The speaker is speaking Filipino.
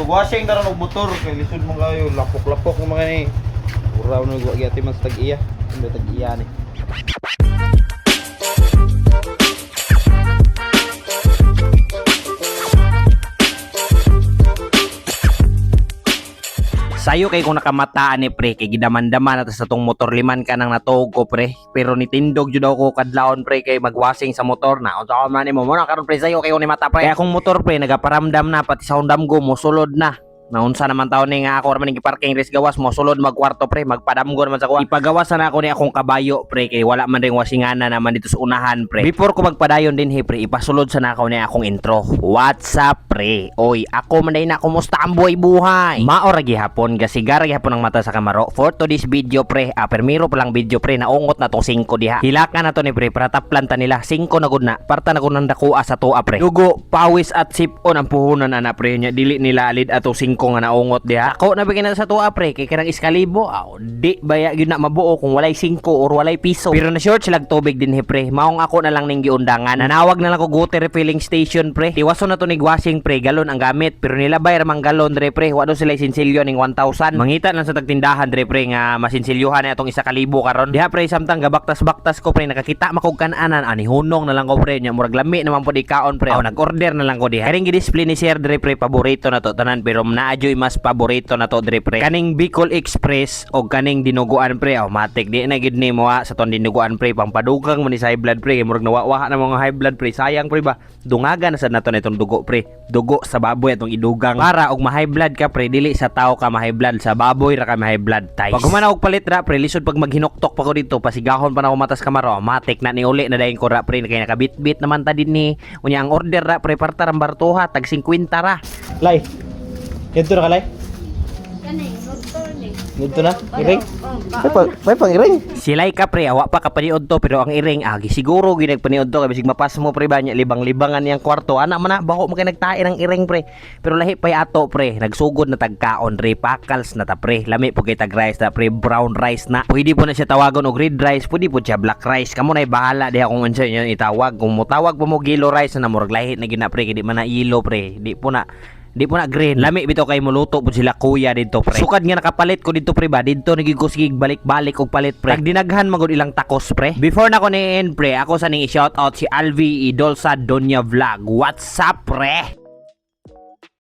Washing na rin ng motor. Kaya lisod mo kayo. Lapok-lapok ng mga ni. Uraw na nagwagi ati mas tag-iya. Hindi tag-iya ni. Sayo kay kung nakamataan ni pre kay gidaman-daman atas sa tong motor liman ka nang natuog ko pre, pero nitindog jud ako kadlawon pre kay magwashing sa motor na unsa man nimo mo na karon pre sayo kay ni mata pre kaya akong motor pre nagaparamdam na pati sa undam go mo sulod na. Naunsa naman taon ni nga ako raman giparking res gawas mo sulod magkwarto pre magpadamgo naman sa kuha. Ipagawas na ako ni akong kabayo pre kay wala man ring washingana naman dito sa unahan pre. Before ko magpadayon din he pre ipasulod sa nakaw ni akong intro. What's up pre? Oy ako man na kumusta ang buhay? Maora gihapon gasigara gihapon ang mata sa kamaro. For today's video pre, permiro pa lang video pre naungot na tong 5 diha. Hilakan na to ni pre para taplan ta nila 5 na gud na. Parta na gud nang dakua sa tuwa pre. Dugo, pawis at sipon ang puhunan ana pre nya dili nila alid ato 5 nga naungot diha. Ako na bigyan na sa tuwa pre kay kanang iskalibo di baya gyud na mabuo kung walay 5 or walay piso. Pero na short sila tubig din he pre. Maong ako na lang ning giundangan. Nanawag na lang ko water refilling station pre. Tiwaso na to nig washing pre galon ang gamit pero nila bayar mang galon dre pre. Wa do sila sinsilyo ning 1,000. Mangita lang sa tagtindahan dre pre nga masinsilyohan na atong 1,000 karon. Diha pre samtang gabaktas-baktas ko pre nakakita makog kan-anan ani hunong na lang ko pre nya murag lami naman pud ikaon pre. Nag-order na lang ko diha. Karing gi-display ni Sir dre pre paborito na to tanan pero naadyoy mas paborito na to dre pre. Kaning Bicol Express o kaning dinuguan pre matik di na gid nimo sa ton dinuguan pre pangpadugang man ni sa high blood pre murag nawawa na mga high blood pre sayang pre ba dungagan na sad naton itong dugo pre dugo sa baboy atong idugang para og ma-high blood ka pre dili sa tao ka ma-high blood sa baboy ra ka ma-high blood ties. Pag humana og palit ra pre lisod pag maghinuktok pa ko dito pasigahon pa na ko matas kamaro matik na ni uli na dayon ko ra pre kay nakabitbit naman ta din ni unya ang order ra pre parta ram bartuha tag 50 ra. Lay. Dito na ka lay. Kani, doktor ni. Dito na. Iring. May pang iring. Silay ka pre, awa pa kapaniod to pero ang iring siguro ginagpaniod to kay bisig mapas mo pre ba nya libang-libangan yang kwarto. Ana man na baho mo kay nagtae ng iring pre. Pero lahi pay ato pre, nagsugod na tagkaon re pakals na ta pre. Lami po kay tag rice na pre, brown rice na. Pwede po na siya tawagon og red rice, pwede po siya black rice. Kamo nay bahala diha kung unsa niyo itawag. Kung mo tawag po mo yellow rice na murag lahi na gina pre, kay di man na yellow pre. Di po na green. Lami bitaw kay muluto po sila kuya dito pre. Sukad nga nakapalit ko dito pre ba. Dito nagigusgig balik-balik og palit pre. Pag dinaghan magud ilang takos pre. Before na ko ni end pre, ako sa ning i-shout out si Alvi Idolsa Donya Vlog. What's up pre?